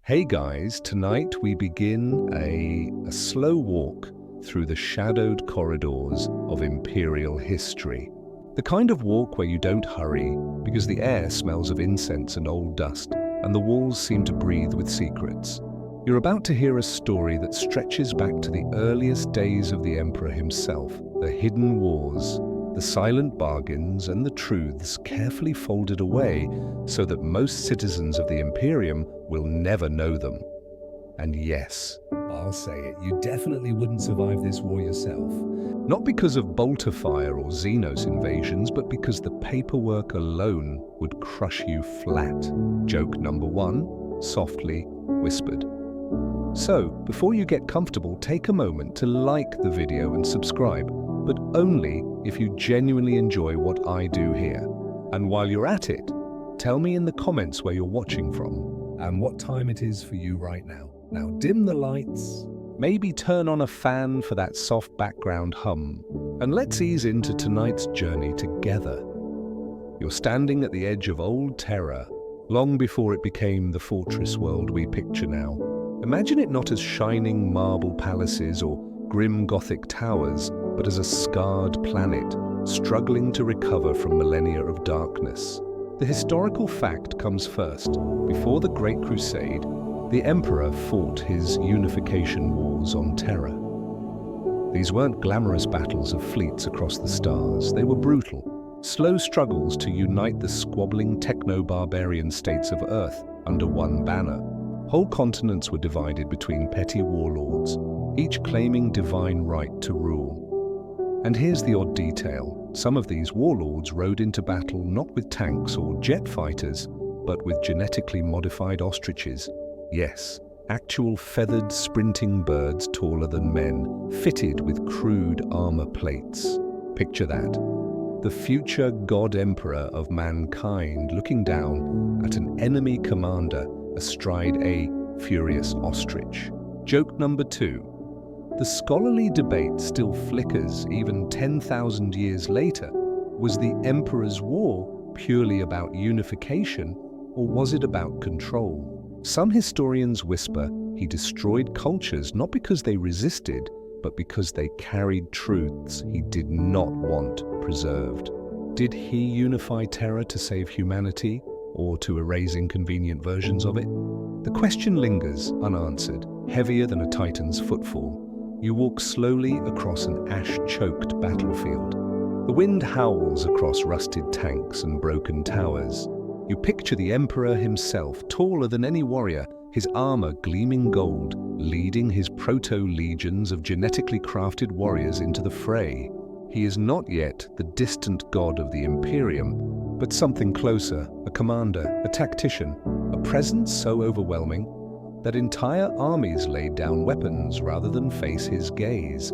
Hey guys, tonight we begin a slow walk through the shadowed corridors of Imperial history. The kind of walk where you don't hurry because the air smells of incense and old dust and the walls seem to breathe with secrets. You're about to hear a story that stretches back to the earliest days of the Emperor himself, the hidden wars, the silent bargains and the truths carefully folded away so that most citizens of the Imperium will never know them. And yes, I'll say it, you definitely wouldn't survive this war yourself. Not because of bolter fire or xenos invasions, but because the paperwork alone would crush you flat. Joke number one, softly whispered. So, before you get comfortable, take a moment to like the video and subscribe, but only if you genuinely enjoy what I do here. And while you're at it, tell me in the comments where you're watching from and what time it is for you right now. Now dim the lights, maybe turn on a fan for that soft background hum, and let's ease into tonight's journey together. You're standing at the edge of old Terra, long before it became the fortress world we picture now. Imagine it not as shining marble palaces or grim Gothic towers, but as a scarred planet, struggling to recover from millennia of darkness. The historical fact comes first. Before the Great Crusade, the Emperor fought his unification wars on Terra. These weren't glamorous battles of fleets across the stars. They were brutal, slow struggles to unite the squabbling techno-barbarian states of Earth under one banner. Whole continents were divided between petty warlords, each claiming divine right to rule. And here's the odd detail. Some of these warlords rode into battle not with tanks or jet fighters, but with genetically modified ostriches. Yes, actual feathered sprinting birds taller than men, fitted with crude armor plates. Picture that. The future God Emperor of mankind looking down at an enemy commander astride a furious ostrich. Joke number two. The scholarly debate still flickers even 10,000 years later. Was the Emperor's war purely about unification, or was it about control? Some historians whisper he destroyed cultures not because they resisted, but because they carried truths he did not want preserved. Did he unify Terra to save humanity, or to erase inconvenient versions of it? The question lingers unanswered, heavier than a Titan's footfall. You walk slowly across an ash-choked battlefield. The wind howls across rusted tanks and broken towers. You picture the Emperor himself, taller than any warrior, his armor gleaming gold, leading his proto-Legions of genetically crafted warriors into the fray. He is not yet the distant god of the Imperium, but something closer, a commander, a tactician, a presence so overwhelming that entire armies laid down weapons rather than face his gaze.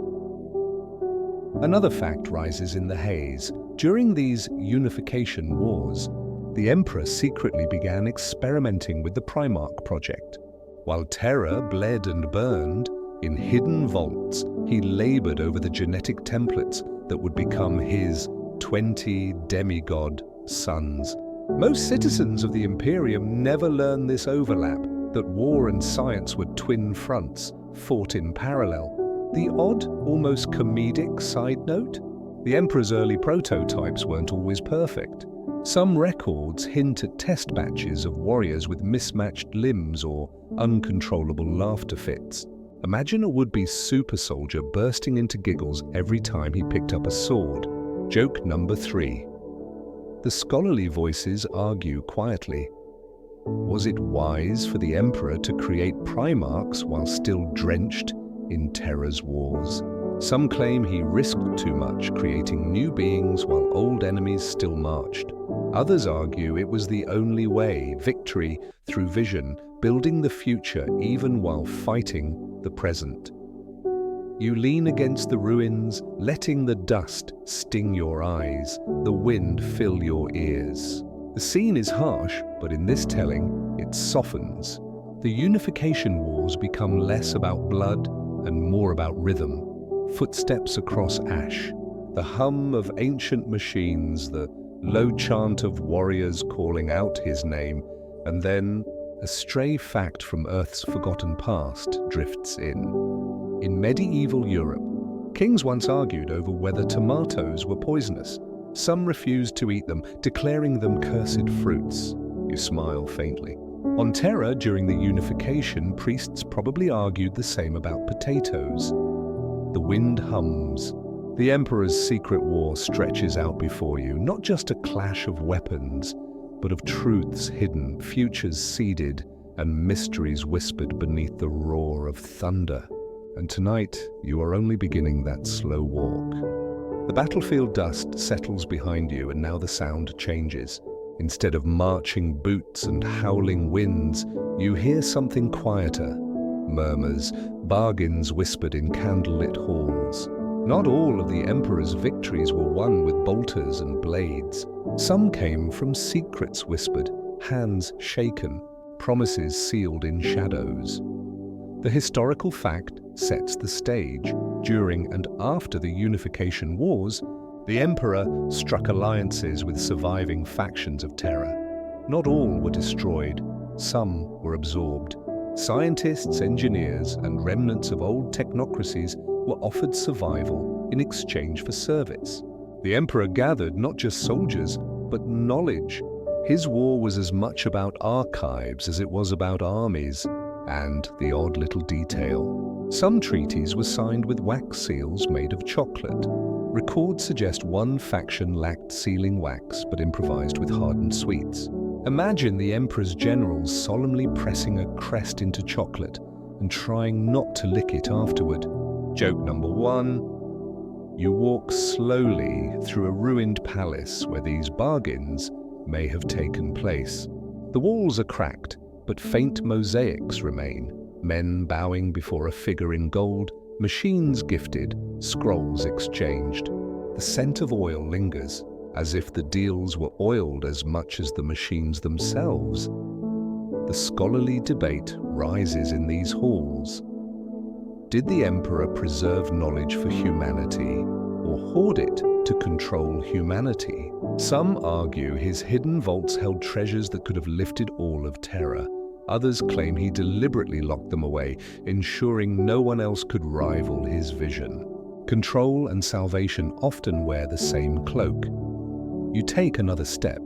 Another fact rises in the haze. During these unification wars, the Emperor secretly began experimenting with the Primarch Project. While Terra bled and burned, in hidden vaults, he labored over the genetic templates that would become his 20 demigod sons. Most citizens of the Imperium never learn this overlap, that war and science were twin fronts, fought in parallel. The odd, almost comedic side note? The Emperor's early prototypes weren't always perfect. Some records hint at test batches of warriors with mismatched limbs or uncontrollable laughter fits. Imagine a would-be super soldier bursting into giggles every time he picked up a sword. Joke number three. The scholarly voices argue quietly. Was it wise for the Emperor to create Primarchs while still drenched in Terra's wars? Some claim he risked too much, creating new beings while old enemies still marched. Others argue it was the only way, victory through vision, building the future even while fighting the present. You lean against the ruins, letting the dust sting your eyes, the wind fill your ears. The scene is harsh, but in this telling, it softens. The unification wars become less about blood and more about rhythm. Footsteps across ash, the hum of ancient machines, the low chant of warriors calling out his name, and then a stray fact from Earth's forgotten past drifts in. In medieval Europe, kings once argued over whether tomatoes were poisonous. Some refused to eat them, declaring them cursed fruits. You smile faintly. On Terra, during the Unification, priests probably argued the same about potatoes. The wind hums. The Emperor's secret war stretches out before you, not just a clash of weapons, but of truths hidden, futures seeded, and mysteries whispered beneath the roar of thunder. And tonight, you are only beginning that slow walk. The battlefield dust settles behind you, and now the sound changes. Instead of marching boots and howling winds, you hear something quieter. Murmurs, bargains whispered in candlelit halls. Not all of the Emperor's victories were won with bolters and blades. Some came from secrets whispered, hands shaken, promises sealed in shadows. The historical fact sets the stage. During and after the Unification Wars, the Emperor struck alliances with surviving factions of Terra. Not all were destroyed, some were absorbed. Scientists, engineers, and remnants of old technocracies were offered survival in exchange for service. The Emperor gathered not just soldiers, but knowledge. His war was as much about archives as it was about armies, and the odd little detail. Some treaties were signed with wax seals made of chocolate. Records suggest one faction lacked sealing wax but improvised with hardened sweets. Imagine the Emperor's generals solemnly pressing a crest into chocolate and trying not to lick it afterward. Joke number 1. You walk slowly through a ruined palace where these bargains may have taken place. The walls are cracked, but faint mosaics remain. Men bowing before a figure in gold, machines gifted, scrolls exchanged. The scent of oil lingers, as if the deals were oiled as much as the machines themselves. The scholarly debate rises in these halls. Did the Emperor preserve knowledge for humanity, or hoard it to control humanity? Some argue his hidden vaults held treasures that could have lifted all of Terra. Others claim he deliberately locked them away, ensuring no one else could rival his vision. Control and salvation often wear the same cloak. You take another step.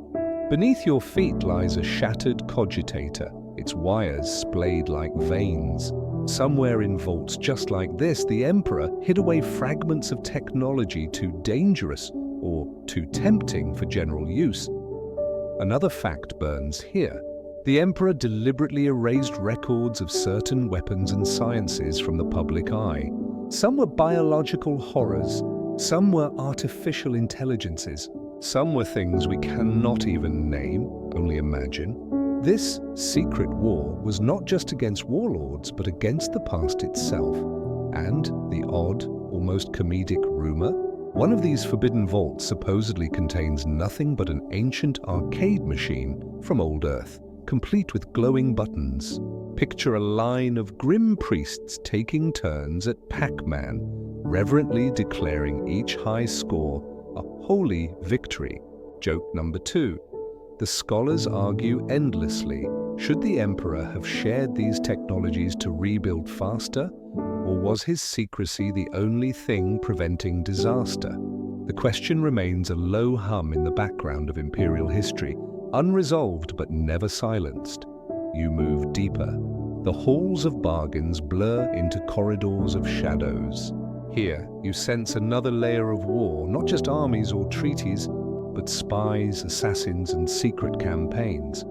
Beneath your feet lies a shattered cogitator, its wires splayed like veins. Somewhere in vaults just like this, the Emperor hid away fragments of technology too dangerous or too tempting for general use. Another fact burns here. The Emperor deliberately erased records of certain weapons and sciences from the public eye. Some were biological horrors, some were artificial intelligences, some were things we cannot even name, only imagine. This secret war was not just against warlords, but against the past itself. And the odd, almost comedic rumor? One of these forbidden vaults supposedly contains nothing but an ancient arcade machine from old Earth, complete with glowing buttons. Picture a line of grim priests taking turns at Pac-Man, reverently declaring each high score a holy victory. Joke number 2. The scholars argue endlessly. Should the Emperor have shared these technologies to rebuild faster, or was his secrecy the only thing preventing disaster? The question remains a low hum in the background of Imperial history, unresolved but never silenced. You move deeper. The halls of bargains blur into corridors of shadows. Here, you sense another layer of war, not just armies or treaties, but spies, assassins, and secret campaigns.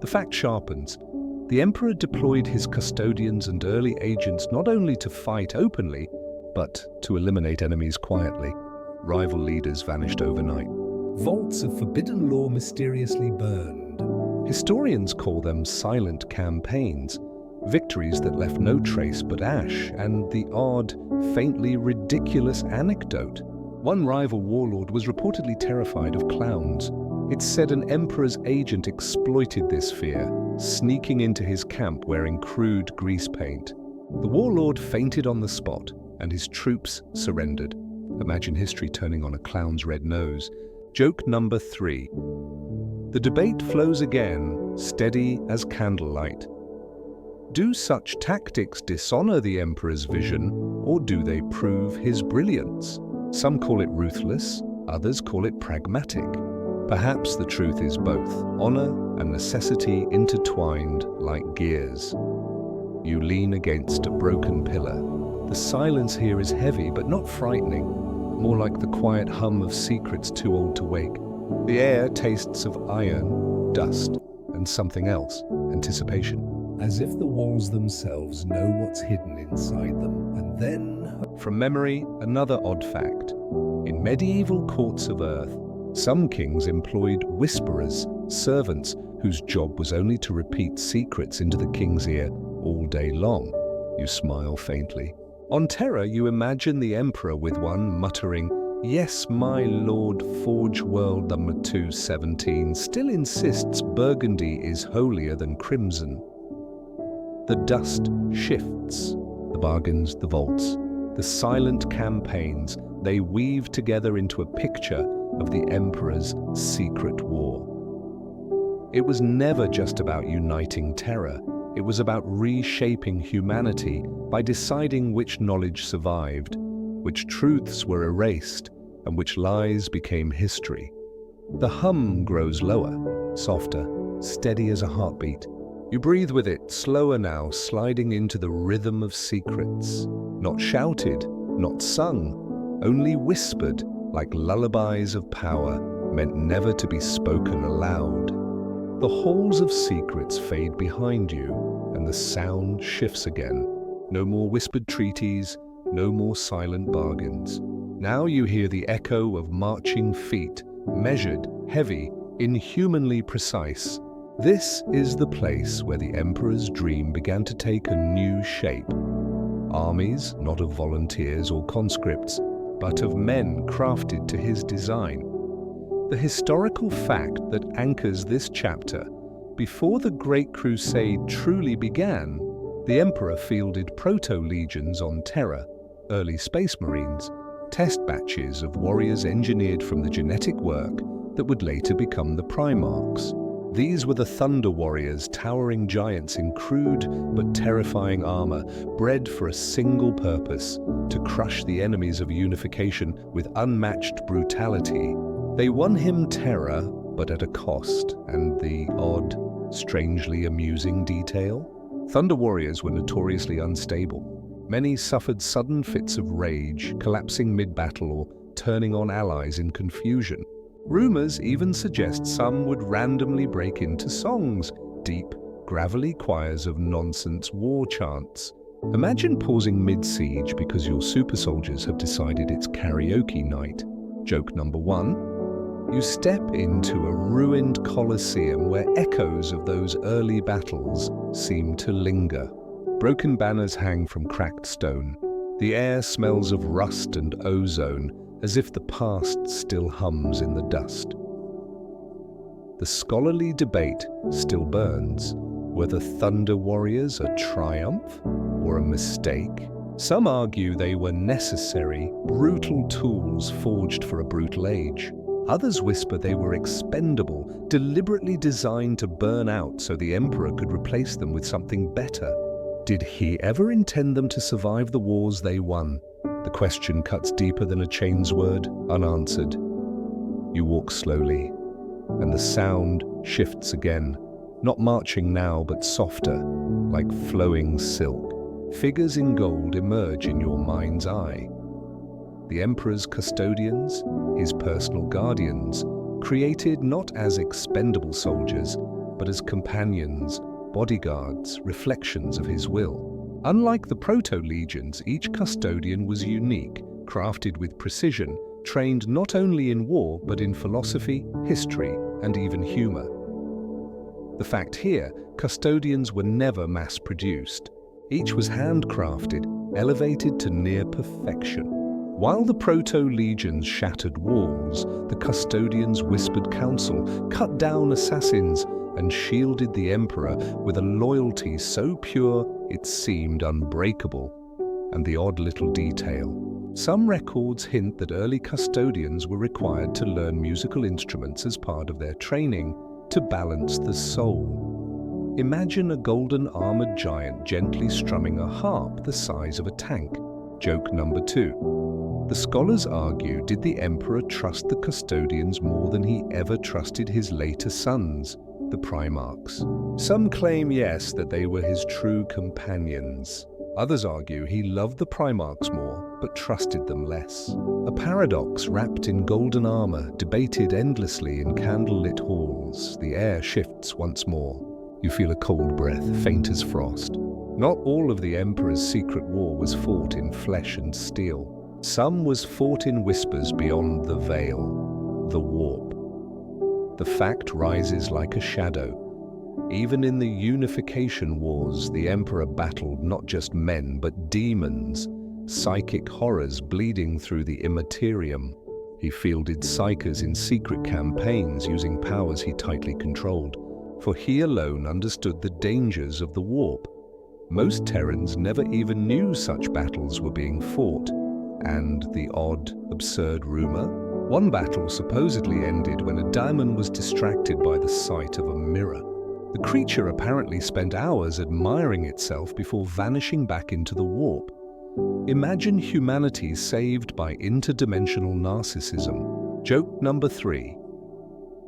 The fact sharpens. The Emperor deployed his custodians and early agents not only to fight openly, but to eliminate enemies quietly. Rival leaders vanished overnight. Vaults of forbidden lore mysteriously burned. Historians call them silent campaigns, victories that left no trace but ash and the odd, faintly ridiculous anecdote. One rival warlord was reportedly terrified of clowns. It's said an Emperor's agent exploited this fear, sneaking into his camp wearing crude grease paint. The warlord fainted on the spot, and his troops surrendered. Imagine history turning on a clown's red nose. Joke number 3. The debate flows again, steady as candlelight. Do such tactics dishonor the Emperor's vision, or do they prove his brilliance? Some call it ruthless, others call it pragmatic. Perhaps the truth is both, honor and necessity intertwined like gears. You lean against a broken pillar. The silence here is heavy but not frightening, more like the quiet hum of secrets too old to wake. The air tastes of iron, dust, and something else, anticipation. As if the walls themselves know what's hidden inside them. And then, from memory, another odd fact. In medieval courts of Earth, some kings employed whisperers, servants whose job was only to repeat secrets into the king's ear all day long. You smile faintly. On Terra, you imagine the Emperor with one muttering, "Yes, my lord, Forge World number 217 still insists Burgundy is holier than crimson." The dust shifts. The bargains, the vaults, the silent campaigns, they weave together into a picture of the Emperor's secret war. It was never just about uniting Terra. It was about reshaping humanity by deciding which knowledge survived, which truths were erased, and which lies became history. The hum grows lower, softer, steady as a heartbeat. You breathe with it, slower now, sliding into the rhythm of secrets. Not shouted, not sung, only whispered, like lullabies of power, meant never to be spoken aloud. The halls of secrets fade behind you, and the sound shifts again. No more whispered treaties, no more silent bargains. Now you hear the echo of marching feet, measured, heavy, inhumanly precise. This is the place where the Emperor's dream began to take a new shape. Armies, not of volunteers or conscripts, but of men crafted to his design. The historical fact that anchors this chapter: before the Great Crusade truly began, the Emperor fielded proto-Legions on Terra, early space marines, test batches of warriors engineered from the genetic work that would later become the Primarchs. These were the Thunder Warriors, towering giants in crude but terrifying armor, bred for a single purpose: to crush the enemies of unification with unmatched brutality. They won him Terra, but at a cost, and the odd, strangely amusing detail? Thunder Warriors were notoriously unstable. Many suffered sudden fits of rage, collapsing mid-battle or turning on allies in confusion. Rumors even suggest some would randomly break into songs, deep, gravelly choirs of nonsense war chants. Imagine pausing mid-siege because your super soldiers have decided it's karaoke night. Joke number one. You step into a ruined coliseum where echoes of those early battles seem to linger. Broken banners hang from cracked stone. The air smells of rust and ozone, as if the past still hums in the dust. The scholarly debate still burns. Were the Thunder Warriors a triumph or a mistake? Some argue they were necessary, brutal tools forged for a brutal age. Others whisper they were expendable, deliberately designed to burn out so the Emperor could replace them with something better. Did he ever intend them to survive the wars they won? The question cuts deeper than a chain's word, unanswered. You walk slowly, and the sound shifts again, not marching now but softer, like flowing silk. Figures in gold emerge in your mind's eye. The Emperor's custodians, his personal guardians, created not as expendable soldiers, but as companions, bodyguards, reflections of his will. Unlike the proto-Legions, each custodian was unique, crafted with precision, trained not only in war but in philosophy, history, and even humor. The fact here, custodians were never mass-produced. Each was handcrafted, elevated to near perfection. While the proto-Legions shattered walls, the custodians whispered counsel, cut down assassins, and shielded the Emperor with a loyalty so pure it seemed unbreakable. And the odd little detail. Some records hint that early custodians were required to learn musical instruments as part of their training, to balance the soul. Imagine a golden armored giant gently strumming a harp the size of a tank. Joke number 2. The scholars argue, did the Emperor trust the Custodians more than he ever trusted his later sons, the Primarchs? Some claim yes, that they were his true companions. Others argue he loved the Primarchs more, but trusted them less. A paradox wrapped in golden armor, debated endlessly in candlelit halls. The air shifts once more. You feel a cold breath, faint as frost. Not all of the Emperor's secret war was fought in flesh and steel. Some was fought in whispers beyond the veil, the warp. The fact rises like a shadow. Even in the Unification Wars, the Emperor battled not just men, but demons, psychic horrors bleeding through the immaterium. He fielded psykers in secret campaigns using powers he tightly controlled, for he alone understood the dangers of the warp. Most Terrans never even knew such battles were being fought. And the odd, absurd rumor? One battle supposedly ended when a daemon was distracted by the sight of a mirror. The creature apparently spent hours admiring itself before vanishing back into the warp. Imagine humanity saved by interdimensional narcissism. Joke number 3.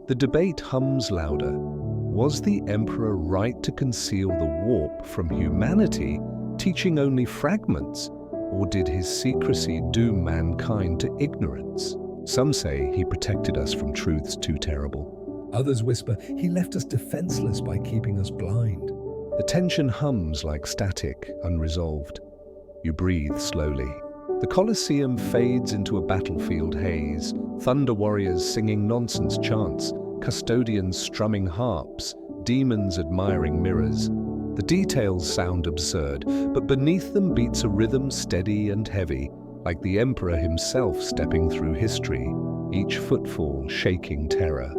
The debate hums louder. Was the Emperor right to conceal the warp from humanity, teaching only fragments, or did his secrecy doom mankind to ignorance? Some say he protected us from truths too terrible. Others whisper he left us defenseless by keeping us blind. The tension hums like static, unresolved. You breathe slowly. The Colosseum fades into a battlefield haze, thunder warriors singing nonsense chants, custodians strumming harps, demons admiring mirrors. The details sound absurd, but beneath them beats a rhythm steady and heavy, like the Emperor himself stepping through history, each footfall shaking terror.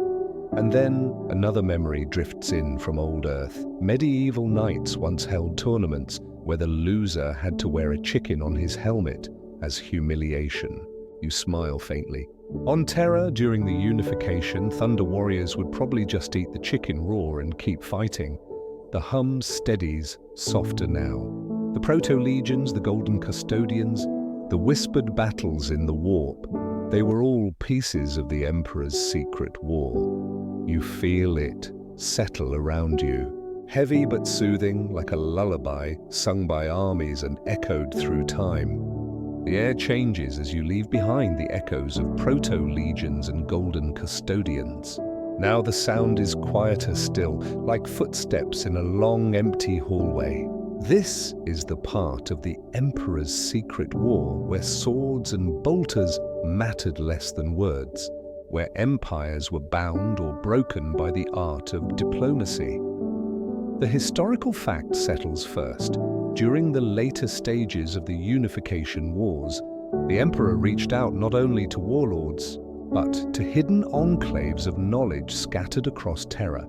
And then another memory drifts in from old Earth. Medieval knights once held tournaments where the loser had to wear a chicken on his helmet as humiliation. You smile faintly. On Terra, during the Unification, Thunder Warriors would probably just eat the chicken raw and keep fighting. The hum steadies, softer now. The proto-Legions, the Golden Custodians, the whispered battles in the warp, they were all pieces of the Emperor's secret war. You feel it settle around you. Heavy but soothing, like a lullaby, sung by armies and echoed through time. The air changes as you leave behind the echoes of proto-Legions and Golden Custodians. Now the sound is quieter still, like footsteps in a long, empty hallway. This is the part of the Emperor's secret war where swords and bolters mattered less than words, where empires were bound or broken by the art of diplomacy. The historical fact settles first. During the later stages of the Unification Wars, the Emperor reached out not only to warlords, but to hidden enclaves of knowledge scattered across Terra.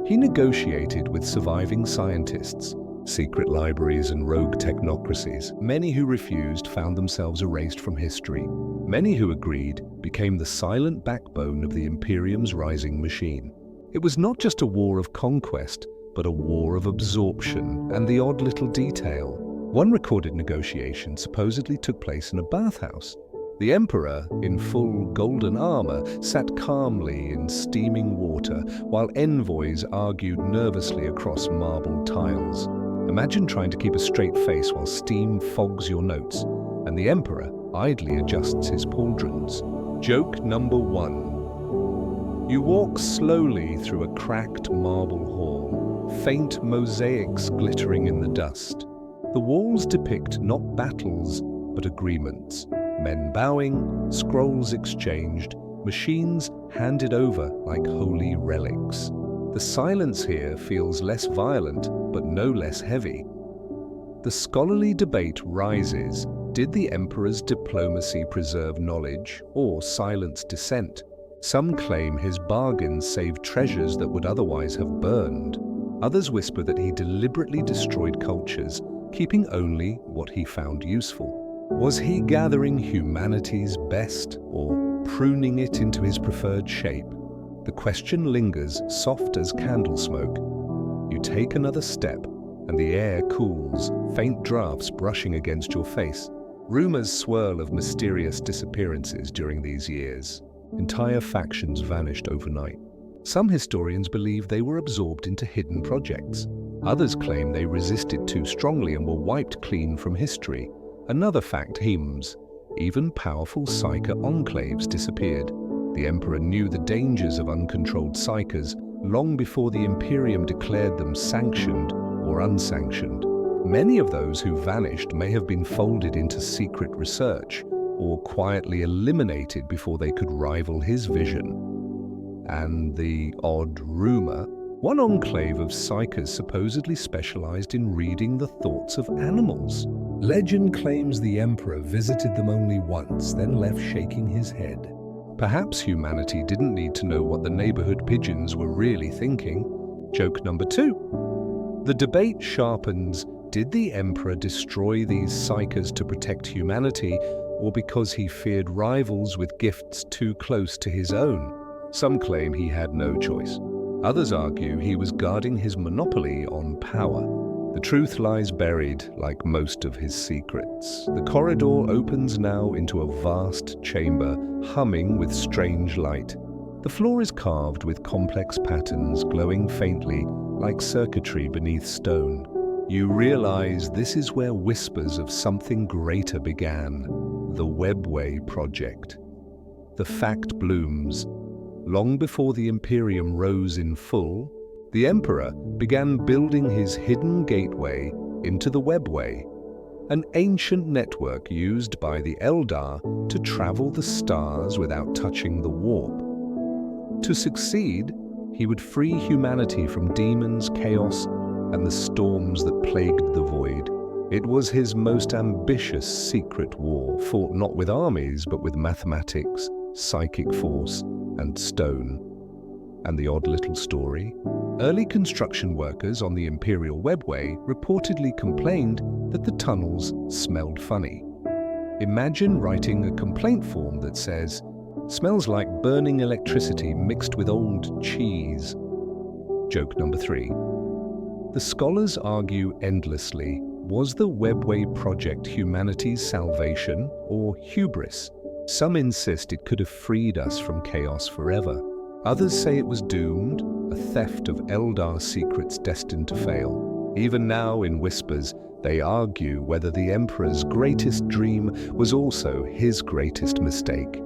He negotiated with surviving scientists, secret libraries and rogue technocracies. Many who refused found themselves erased from history. Many who agreed became the silent backbone of the Imperium's rising machine. It was not just a war of conquest, but a war of absorption and the odd little detail. One recorded negotiation supposedly took place in a bathhouse. The Emperor, in full golden armor, sat calmly in steaming water, while envoys argued nervously across marble tiles. Imagine trying to keep a straight face while steam fogs your notes, and the Emperor idly adjusts his pauldrons. Joke number 1. You walk slowly through a cracked marble hall, faint mosaics glittering in the dust. The walls depict not battles, but agreements. Men bowing, scrolls exchanged, machines handed over like holy relics. The silence here feels less violent, but no less heavy. The scholarly debate rises. Did the Emperor's diplomacy preserve knowledge or silence dissent? Some claim his bargains saved treasures that would otherwise have burned. Others whisper that he deliberately destroyed cultures, keeping only what he found useful. Was he gathering humanity's best or pruning it into his preferred shape? The question lingers, soft as candle smoke. You take another step, and the air cools, faint drafts brushing against your face. Rumors swirl of mysterious disappearances during these years. Entire factions vanished overnight. Some historians believe they were absorbed into hidden projects. Others claim they resisted too strongly and were wiped clean from history. Another fact hems. Even powerful Psyker enclaves disappeared. The Emperor knew the dangers of uncontrolled Psykers long before the Imperium declared them sanctioned or unsanctioned. Many of those who vanished may have been folded into secret research or quietly eliminated before they could rival his vision. And the odd rumor, one enclave of Psykers supposedly specialized in reading the thoughts of animals. Legend claims the Emperor visited them only once, then left shaking his head. Perhaps humanity didn't need to know what the neighborhood pigeons were really thinking. Joke number 2. The debate sharpens, did the Emperor destroy these Psykers to protect humanity, or because he feared rivals with gifts too close to his own? Some claim he had no choice. Others argue he was guarding his monopoly on power. The truth lies buried, like most of his secrets. The corridor opens now into a vast chamber, humming with strange light. The floor is carved with complex patterns, glowing faintly, like circuitry beneath stone. You realize this is where whispers of something greater began, the Webway Project. The fact blooms. Long before the Imperium rose in full, the Emperor began building his hidden gateway into the Webway, an ancient network used by the Eldar to travel the stars without touching the warp. To succeed, he would free humanity from demons, chaos, and the storms that plagued the void. It was his most ambitious secret war, fought not with armies but with mathematics, psychic force, and stone. And the odd little story? Early construction workers on the Imperial Webway reportedly complained that the tunnels smelled funny. Imagine writing a complaint form that says, "Smells like burning electricity mixed with old cheese." Joke number 3. The scholars argue endlessly, was the Webway Project humanity's salvation or hubris? Some insist it could have freed us from chaos forever. Others say it was doomed, a theft of Eldar secrets destined to fail. Even now, in whispers, they argue whether the Emperor's greatest dream was also his greatest mistake.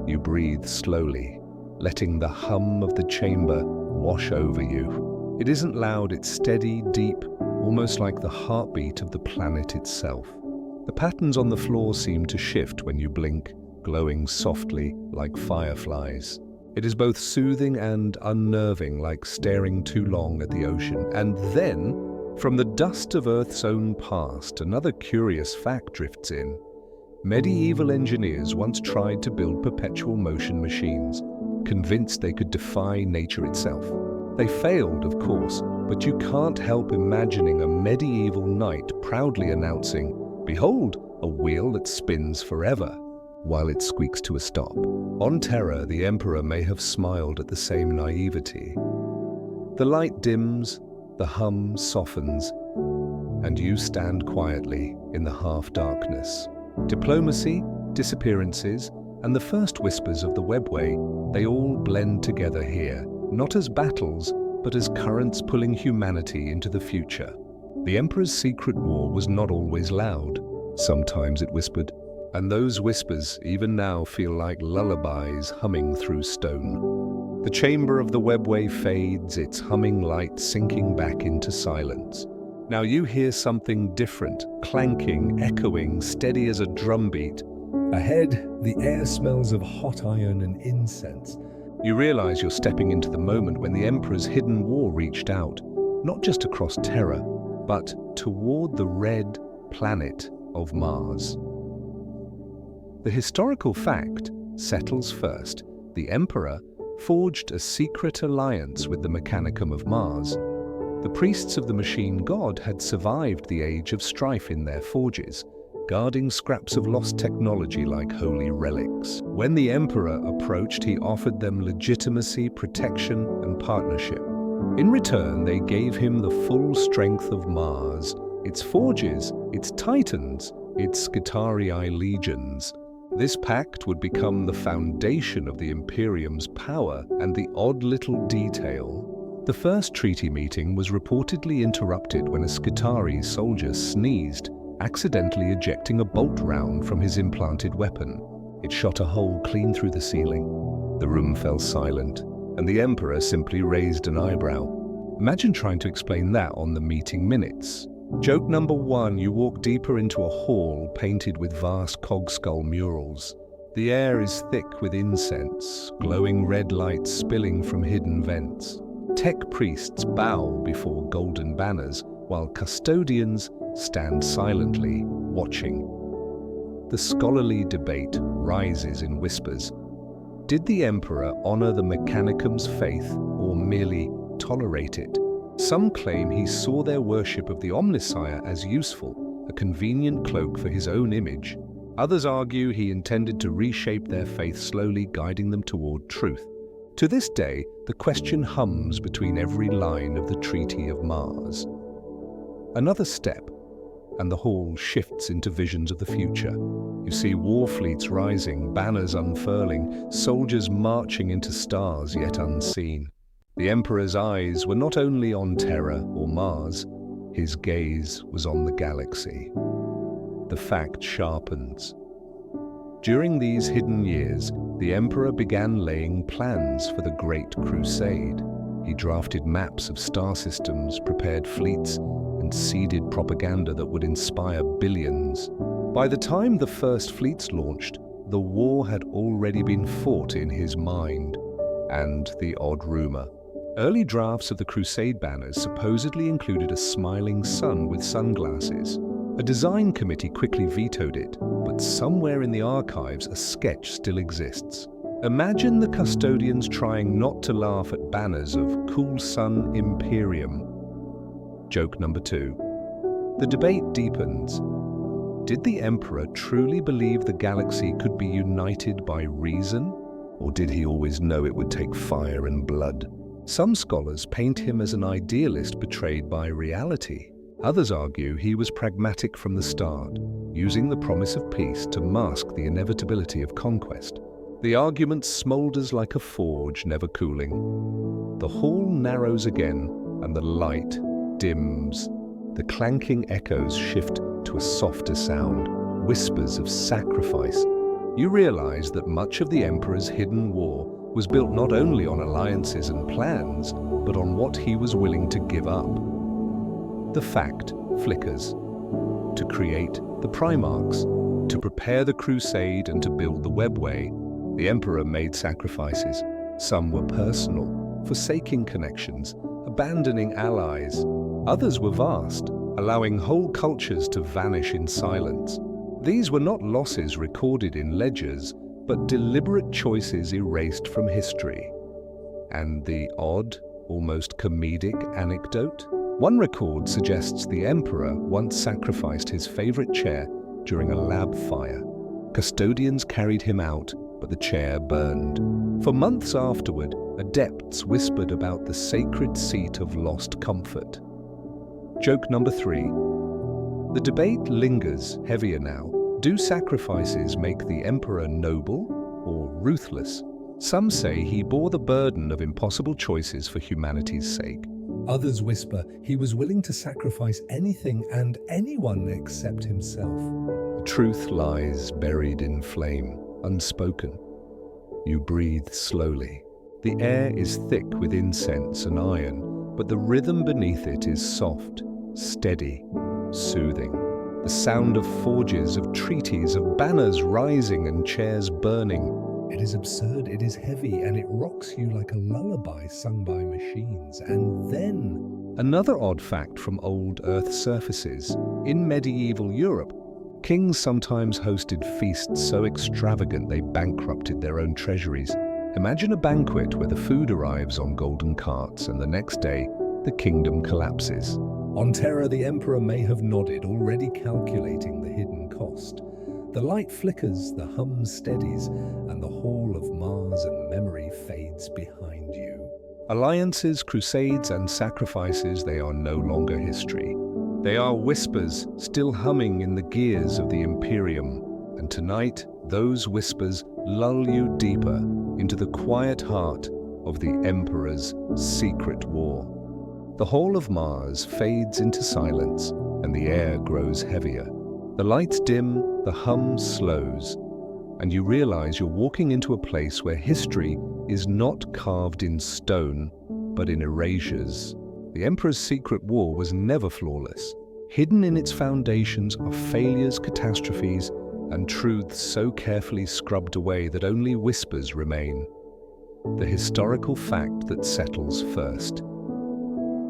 You breathe slowly, letting the hum of the chamber wash over you. It isn't loud, it's steady, deep, almost like the heartbeat of the planet itself. The patterns on the floor seem to shift when you blink, glowing softly like fireflies. It is both soothing and unnerving, like staring too long at the ocean. And then, from the dust of Earth's own past, another curious fact drifts in. Medieval engineers once tried to build perpetual motion machines, convinced they could defy nature itself. They failed, of course, but you can't help imagining a medieval knight proudly announcing, "Behold, a wheel that spins forever," while it squeaks to a stop. On Terra, the Emperor may have smiled at the same naivety. The light dims, the hum softens, and you stand quietly in the half-darkness. Diplomacy, disappearances, and the first whispers of the Webway, they all blend together here, not as battles, but as currents pulling humanity into the future. The Emperor's secret war was not always loud. Sometimes it whispered, and those whispers even now feel like lullabies humming through stone. The chamber of the Webway fades, its humming light sinking back into silence. Now you hear something different, clanking, echoing, steady as a drumbeat. Ahead, the air smells of hot iron and incense. You realize you're stepping into the moment when the Emperor's hidden war reached out, not just across Terra, but toward the red planet of Mars. The historical fact settles first. The Emperor forged a secret alliance with the Mechanicum of Mars. The priests of the machine god had survived the age of strife in their forges, guarding scraps of lost technology like holy relics. When the Emperor approached, he offered them legitimacy, protection, and partnership. In return, they gave him the full strength of Mars, its forges, its titans, its Skitarii legions. This pact would become the foundation of the Imperium's power, and the odd little detail: the first treaty meeting was reportedly interrupted when a Skitarii soldier sneezed, accidentally ejecting a bolt round from his implanted weapon. It shot a hole clean through the ceiling. The room fell silent, and the Emperor simply raised an eyebrow. Imagine trying to explain that on the meeting minutes. Joke number 1, you walk deeper into a hall painted with vast cogskull murals. The air is thick with incense, glowing red light spilling from hidden vents. Tech priests bow before golden banners, while custodians stand silently, watching. The scholarly debate rises in whispers. Did the Emperor honor the Mechanicum's faith, or merely tolerate it? Some claim he saw their worship of the Omnissiah as useful, a convenient cloak for his own image. Others argue he intended to reshape their faith, slowly guiding them toward truth. To this day, the question hums between every line of the Treaty of Mars. Another step, and the hall shifts into visions of the future. You see war fleets rising, banners unfurling, soldiers marching into stars yet unseen. The Emperor's eyes were not only on Terra or Mars, his gaze was on the galaxy. The fact sharpens. During these hidden years, the Emperor began laying plans for the Great Crusade. He drafted maps of star systems, prepared fleets, and seeded propaganda that would inspire billions. By the time the first fleets launched, the war had already been fought in his mind. And the odd rumor. Early drafts of the Crusade banners supposedly included a smiling sun with sunglasses. A design committee quickly vetoed it, but somewhere in the archives a sketch still exists. Imagine the Custodians trying not to laugh at banners of Cool Sun Imperium. Joke number 2. The debate deepens. Did the Emperor truly believe the galaxy could be united by reason? Or did he always know it would take fire and blood? Some scholars paint him as an idealist betrayed by reality. Others argue he was pragmatic from the start, using the promise of peace to mask the inevitability of conquest. The argument smolders like a forge, never cooling. The hall narrows again, and the light dims. The clanking echoes shift to a softer sound, whispers of sacrifice. You realize that much of the Emperor's hidden war was built not only on alliances and plans, but on what he was willing to give up. The fact flickers. To create the Primarchs, to prepare the crusade and to build the Webway, the Emperor made sacrifices. Some were personal, forsaking connections, abandoning allies. Others were vast, allowing whole cultures to vanish in silence. These were not losses recorded in ledgers, but deliberate choices erased from history. And the odd, almost comedic anecdote? One record suggests the Emperor once sacrificed his favorite chair during a lab fire. Custodians carried him out, but the chair burned. For months afterward, adepts whispered about the sacred seat of lost comfort. Joke number 3. The debate lingers, heavier now. Do sacrifices make the Emperor noble or ruthless? Some say he bore the burden of impossible choices for humanity's sake. Others whisper he was willing to sacrifice anything and anyone except himself. The truth lies buried in flame, unspoken. You breathe slowly. The air is thick with incense and iron, but the rhythm beneath it is soft, steady, soothing. The sound of forges, of treaties, of banners rising and chairs burning. It is absurd, it is heavy, and it rocks you like a lullaby sung by machines. And then, another odd fact from old Earth surfaces. In medieval Europe, kings sometimes hosted feasts so extravagant they bankrupted their own treasuries. Imagine a banquet where the food arrives on golden carts and the next day, the kingdom collapses. On Terra, the Emperor may have nodded, already calculating the hidden cost. The light flickers, the hum steadies, and the hall of Mars and memory fades behind you. Alliances, crusades, and sacrifices, they are no longer history. They are whispers still humming in the gears of the Imperium, and tonight those whispers lull you deeper into the quiet heart of the Emperor's secret war. The Hall of Mars fades into silence, and the air grows heavier. The lights dim, the hum slows, and you realize you're walking into a place where history is not carved in stone, but in erasures. The Emperor's secret war was never flawless. Hidden in its foundations are failures, catastrophes, and truths so carefully scrubbed away that only whispers remain. The historical fact that settles first.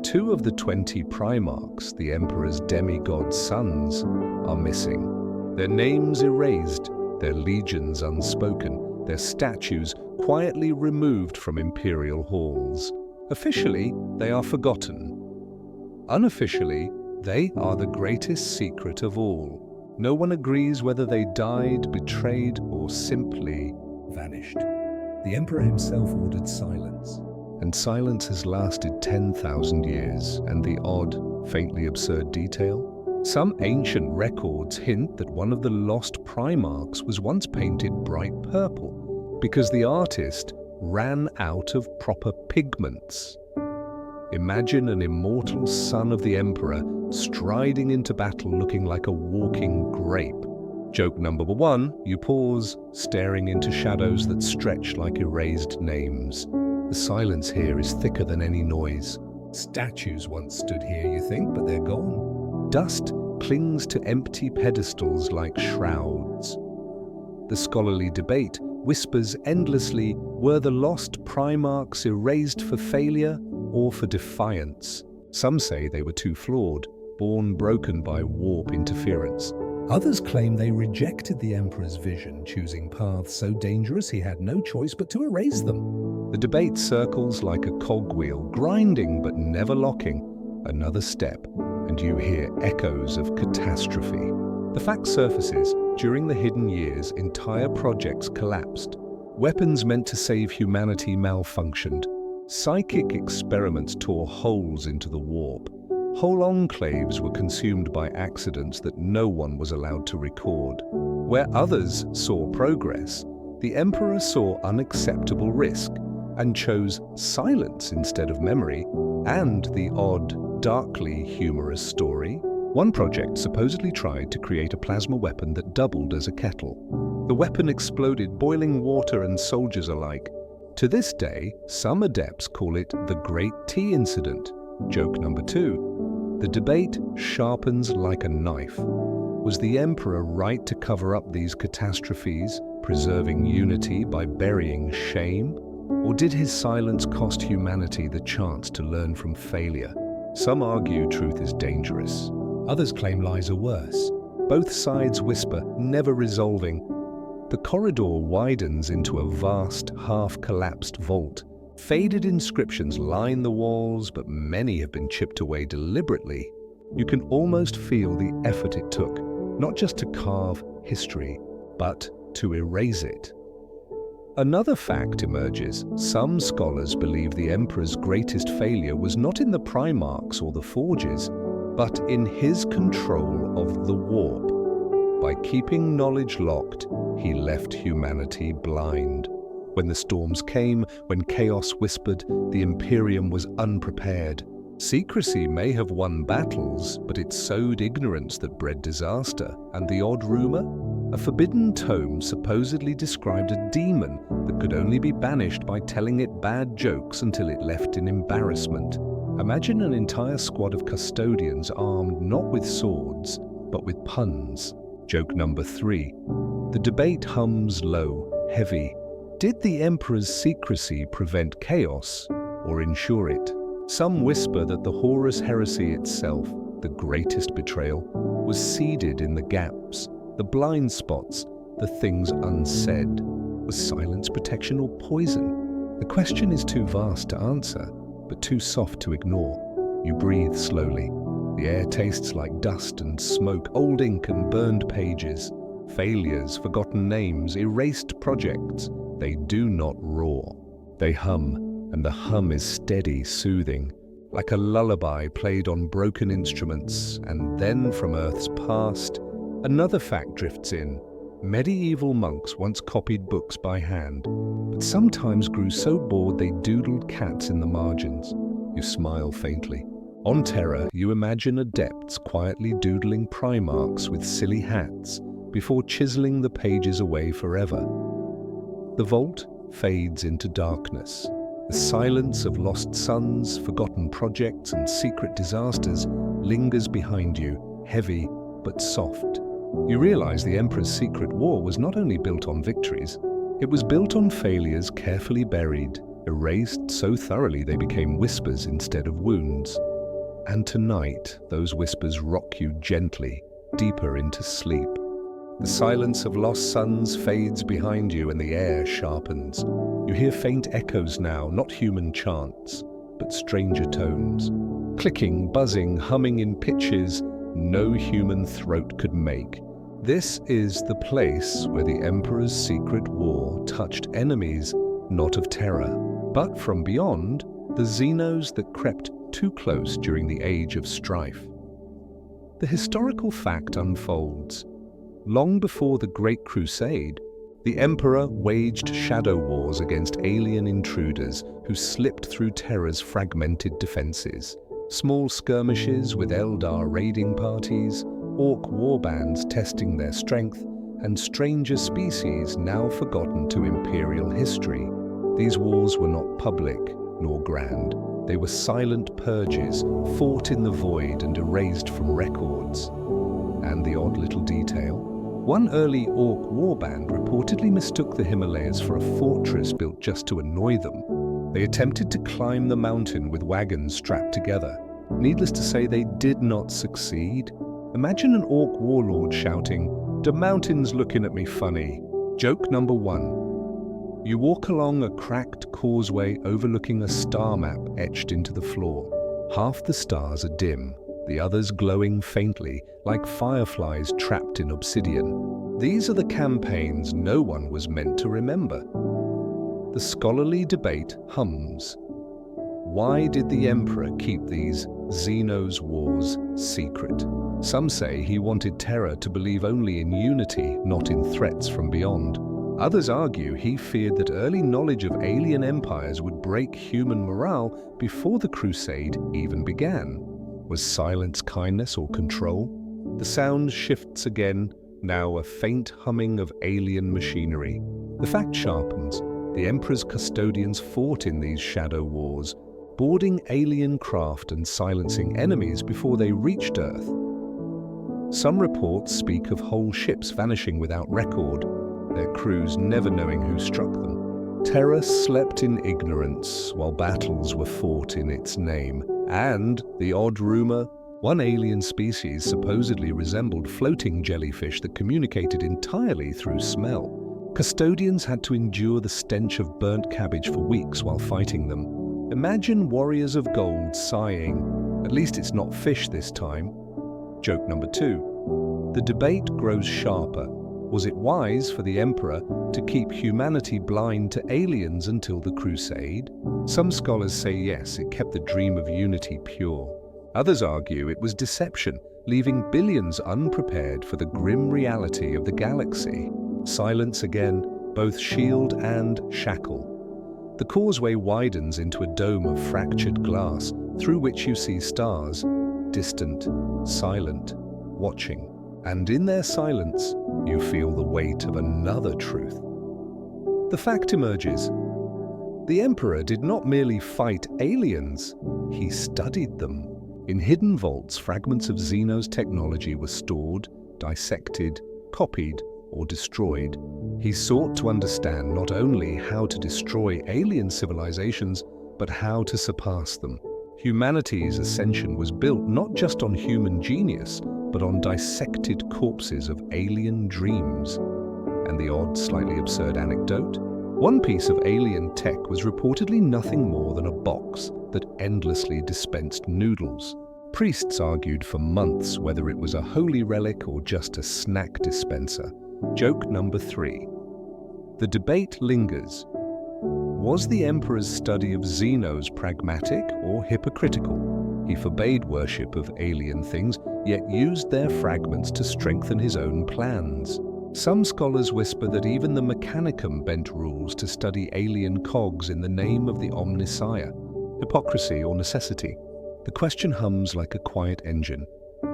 2 of the 20 Primarchs, the Emperor's demigod sons, are missing. Their names erased, their legions unspoken, their statues quietly removed from Imperial halls. Officially, they are forgotten. Unofficially, they are the greatest secret of all. No one agrees whether they died, betrayed, or simply vanished. The Emperor himself ordered silence. And silence has lasted 10,000 years, and the odd, faintly absurd detail? Some ancient records hint that one of the lost Primarchs was once painted bright purple, because the artist ran out of proper pigments. Imagine an immortal son of the Emperor striding into battle looking like a walking grape. Joke number 1, you pause, staring into shadows that stretch like erased names. The silence here is thicker than any noise. Statues once stood here, you think, but they're gone. Dust clings to empty pedestals like shrouds. The scholarly debate whispers endlessly, were the lost Primarchs erased for failure or for defiance? Some say they were too flawed, born broken by warp interference. Others claim they rejected the Emperor's vision, choosing paths so dangerous he had no choice but to erase them. The debate circles like a cogwheel, grinding but never locking. Another step, and you hear echoes of catastrophe. The fact surfaces, during the hidden years, entire projects collapsed. Weapons meant to save humanity malfunctioned. Psychic experiments tore holes into the warp. Whole enclaves were consumed by accidents that no one was allowed to record. Where others saw progress, the Emperor saw unacceptable risk and chose silence instead of memory and the odd, darkly humorous story. One project supposedly tried to create a plasma weapon that doubled as a kettle. The weapon exploded, boiling water and soldiers alike. To this day, some adepts call it the Great Tea Incident. Joke number 2. The debate sharpens like a knife. Was the Emperor right to cover up these catastrophes, preserving unity by burying shame? Or did his silence cost humanity the chance to learn from failure? Some argue truth is dangerous. Others claim lies are worse. Both sides whisper, never resolving. The corridor widens into a vast, half-collapsed vault. Faded inscriptions line the walls, but many have been chipped away deliberately. You can almost feel the effort it took, not just to carve history, but to erase it. Another fact emerges. Some scholars believe the Emperor's greatest failure was not in the Primarchs or the Forges, but in his control of the warp. By keeping knowledge locked, he left humanity blind. When the storms came, when chaos whispered, the Imperium was unprepared. Secrecy may have won battles, but it sowed ignorance that bred disaster. And the odd rumor? A forbidden tome supposedly described a demon that could only be banished by telling it bad jokes until it left in embarrassment. Imagine an entire squad of custodians armed not with swords, but with puns. Joke number 3. The debate hums low, heavy. Did the Emperor's secrecy prevent chaos or ensure it? Some whisper that the Horus heresy itself, the greatest betrayal, was seeded in the gaps, the blind spots, the things unsaid. Was silence protection or poison? The question is too vast to answer, but too soft to ignore. You breathe slowly. The air tastes like dust and smoke, old ink and burned pages. failures, forgotten names, erased projects. They do not roar. They hum, and the hum is steady, soothing, like a lullaby played on broken instruments. And then from Earth's past, another fact drifts in. Medieval monks once copied books by hand, but sometimes grew so bored they doodled cats in the margins. You smile faintly. On Terra, you imagine adepts quietly doodling Primarchs with silly hats before chiseling the pages away forever. The vault fades into darkness. The silence of lost suns, forgotten projects, and secret disasters lingers behind you, heavy but soft. You realize the Emperor's secret war was not only built on victories, it was built on failures carefully buried, erased so thoroughly they became whispers instead of wounds. And tonight, those whispers rock you gently, deeper into sleep. The silence of lost suns fades behind you and the air sharpens. You hear faint echoes now, not human chants, but stranger tones. Clicking, buzzing, humming in pitches no human throat could make. This is the place where the Emperor's secret war touched enemies not of Terra, but from beyond, the xenos that crept too close during the Age of Strife. The historical fact unfolds. Long before the Great Crusade, the Emperor waged shadow wars against alien intruders who slipped through Terra's fragmented defenses. Small skirmishes with Eldar raiding parties, orc warbands testing their strength, and stranger species now forgotten to Imperial history. These wars were not public nor grand. They were silent purges, fought in the void and erased from records. And the odd little detail? One early orc warband reportedly mistook the Himalayas for a fortress built just to annoy them. They attempted to climb the mountain with wagons strapped together. Needless to say, they did not succeed. Imagine an orc warlord shouting, "The mountain's looking at me funny." Joke number 1. You walk along a cracked causeway overlooking a star map etched into the floor. Half the stars are dim, the others glowing faintly, like fireflies trapped in obsidian. These are the campaigns no one was meant to remember. The scholarly debate hums. Why did the Emperor keep these xenos wars secret? Some say he wanted Terra to believe only in unity, not in threats from beyond. Others argue he feared that early knowledge of alien empires would break human morale before the crusade even began. Was silence kindness or control? The sound shifts again, now a faint humming of alien machinery. The fact sharpens. The Emperor's Custodians fought in these shadow wars, boarding alien craft and silencing enemies before they reached Earth. Some reports speak of whole ships vanishing without record, their crews never knowing who struck them. Terra slept in ignorance while battles were fought in its name. And, the odd rumor, one alien species supposedly resembled floating jellyfish that communicated entirely through smell. Custodians had to endure the stench of burnt cabbage for weeks while fighting them. Imagine warriors of gold sighing, "At least it's not fish this time." Joke number 2. The debate grows sharper. Was it wise for the Emperor to keep humanity blind to aliens until the Crusade? Some scholars say yes, it kept the dream of unity pure. Others argue it was deception, leaving billions unprepared for the grim reality of the galaxy. Silence again, both shield and shackle. The causeway widens into a dome of fractured glass, through which you see stars, distant, silent, watching. And in their silence, you feel the weight of another truth. The fact emerges. The Emperor did not merely fight aliens, he studied them. In hidden vaults, fragments of xenos technology were stored, dissected, copied, or destroyed. He sought to understand not only how to destroy alien civilizations, but how to surpass them. Humanity's ascension was built not just on human genius, but on dissected corpses of alien dreams. And the odd, slightly absurd anecdote? One piece of alien tech was reportedly nothing more than a box that endlessly dispensed noodles. Priests argued for months whether it was a holy relic or just a snack dispenser. Joke number 3. The debate lingers. Was the Emperor's study of xenos pragmatic or hypocritical? He forbade worship of alien things, yet used their fragments to strengthen his own plans. Some scholars whisper that even the Mechanicum bent rules to study alien cogs in the name of the Omnissiah. Hypocrisy or necessity? The question hums like a quiet engine.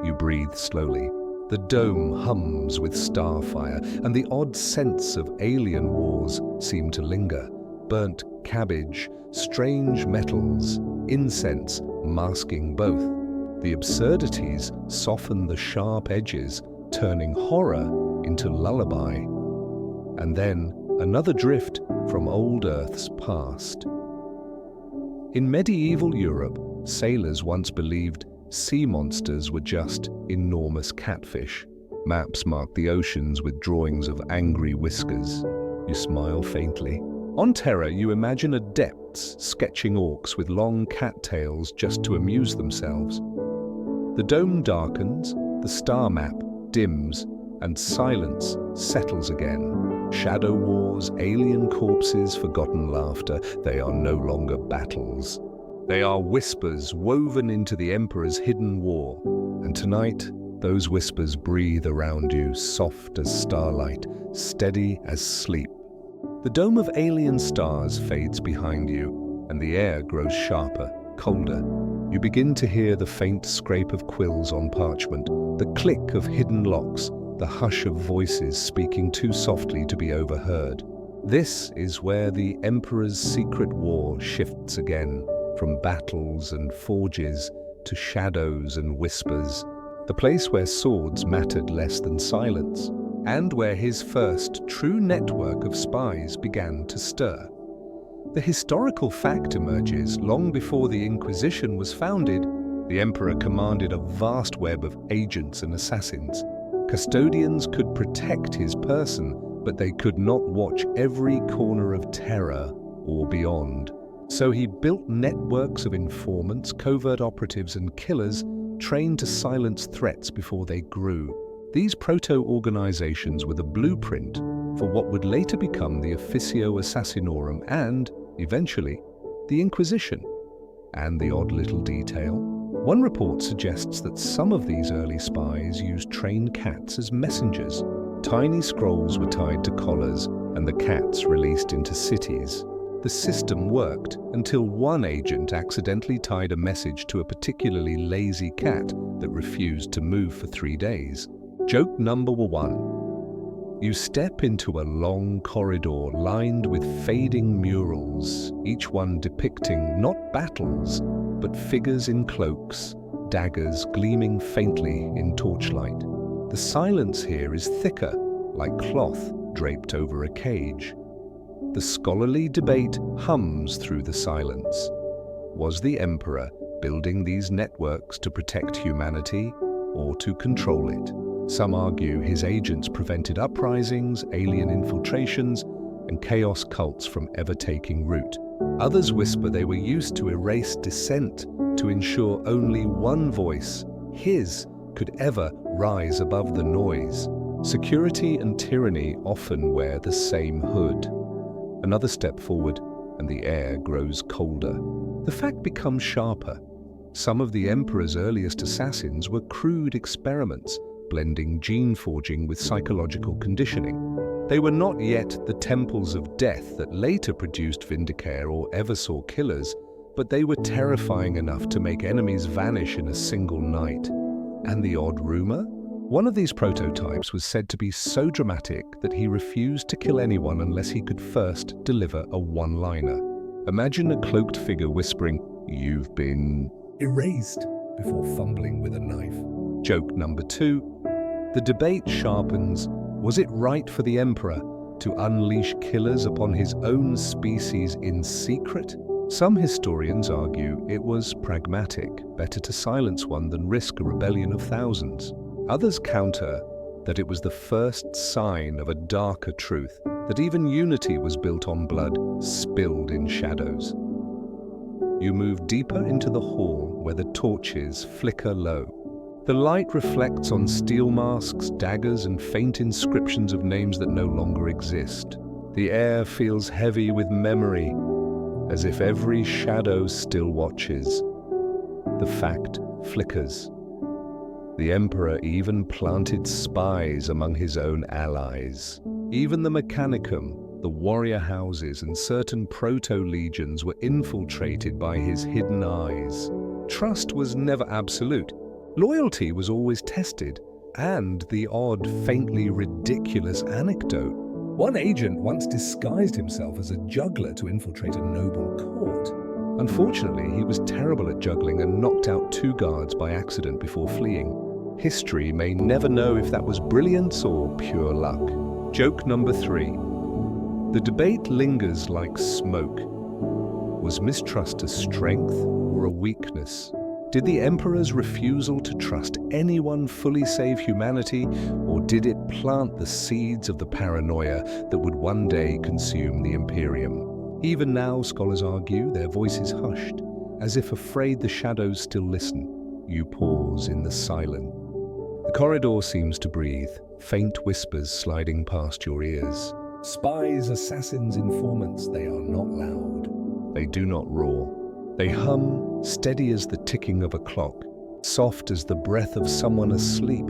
You breathe slowly. The dome hums with starfire, and the odd scents of alien wars seem to linger. Burnt cabbage, strange metals, incense masking both. The absurdities soften the sharp edges, turning horror into lullaby. And then another drift from old Earth's past. In medieval Europe, sailors once believed sea monsters were just enormous catfish. Maps mark the oceans with drawings of angry whiskers. You smile faintly. On Terra, you imagine adepts sketching orcs with long cattails just to amuse themselves. The dome darkens, the star map dims, and silence settles again. Shadow wars, alien corpses, forgotten laughter, they are no longer battles. They are whispers woven into the Emperor's hidden war. And tonight, those whispers breathe around you, soft as starlight, steady as sleep. The dome of alien stars fades behind you, and the air grows sharper, colder. You begin to hear the faint scrape of quills on parchment, the click of hidden locks, the hush of voices speaking too softly to be overheard. This is where the Emperor's secret war shifts again, from battles and forges to shadows and whispers, the place where swords mattered less than silence, and where his first true network of spies began to stir. The historical fact emerges long before the Inquisition was founded. The Emperor commanded a vast web of agents and assassins. Custodians could protect his person, but they could not watch every corner of Terra or beyond. So he built networks of informants, covert operatives and killers trained to silence threats before they grew. These proto-organizations were the blueprint for what would later become the Officio Assassinorum and, eventually, the Inquisition. And the odd little detail. One report suggests that some of these early spies used trained cats as messengers. Tiny scrolls were tied to collars and the cats released into cities. The system worked until one agent accidentally tied a message to a particularly lazy cat that refused to move for 3 days. Joke number 1. You step into a long corridor lined with fading murals, each one depicting not battles, but figures in cloaks, daggers gleaming faintly in torchlight. The silence here is thicker, like cloth draped over a cage. The scholarly debate hums through the silence. Was the Emperor building these networks to protect humanity or to control it? Some argue his agents prevented uprisings, alien infiltrations, and chaos cults from ever taking root. Others whisper they were used to erase dissent to ensure only one voice, his, could ever rise above the noise. Security and tyranny often wear the same hood. Another step forward, and the air grows colder. The fact becomes sharper. Some of the Emperor's earliest assassins were crude experiments, blending gene forging with psychological conditioning. They were not yet the temples of death that later produced Vindicare or Eversaw killers, but they were terrifying enough to make enemies vanish in a single night. And the odd rumor? One of these prototypes was said to be so dramatic that he refused to kill anyone unless he could first deliver a one-liner. Imagine a cloaked figure whispering, "You've been erased," before fumbling with a knife. Joke number 2. The debate sharpens. Was it right for the Emperor to unleash killers upon his own species in secret? Some historians argue it was pragmatic, better to silence one than risk a rebellion of thousands. Others counter that it was the first sign of a darker truth, that even unity was built on blood spilled in shadows. You move deeper into the hall where the torches flicker low. The light reflects on steel masks, daggers, and faint inscriptions of names that no longer exist. The air feels heavy with memory, as if every shadow still watches. The fact flickers. The Emperor even planted spies among his own allies. Even the Mechanicum, the warrior houses, and certain proto-Legions were infiltrated by his hidden eyes. Trust was never absolute. Loyalty was always tested, and the odd, faintly ridiculous anecdote. One agent once disguised himself as a juggler to infiltrate a noble court. Unfortunately, he was terrible at juggling and knocked out 2 guards by accident before fleeing. History may never know if that was brilliance or pure luck. Joke number 3. The debate lingers like smoke. Was mistrust a strength or a weakness? Did the Emperor's refusal to trust anyone fully save humanity, or did it plant the seeds of the paranoia that would one day consume the Imperium? Even now, scholars argue, their voices hushed, as if afraid the shadows still listen. You pause in the silence. The corridor seems to breathe, faint whispers sliding past your ears. Spies, assassins, informants, they are not loud. They do not roar. They hum, steady as the ticking of a clock, soft as the breath of someone asleep.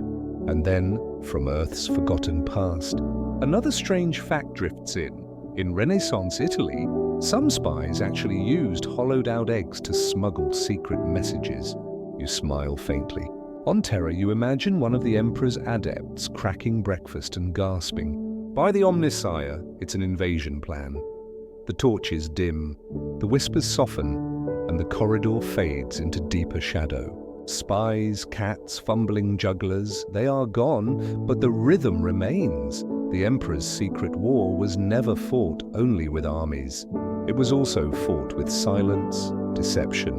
And then, from Earth's forgotten past, another strange fact drifts in. In Renaissance Italy, some spies actually used hollowed-out eggs to smuggle secret messages. You smile faintly. On Terra, you imagine one of the Emperor's adepts cracking breakfast and gasping, "By the Omnissiah, it's an invasion plan." The torches dim, the whispers soften, and the corridor fades into deeper shadow. Spies, cats, fumbling jugglers, they are gone, but the rhythm remains. The Emperor's secret war was never fought only with armies. It was also fought with silence, deception,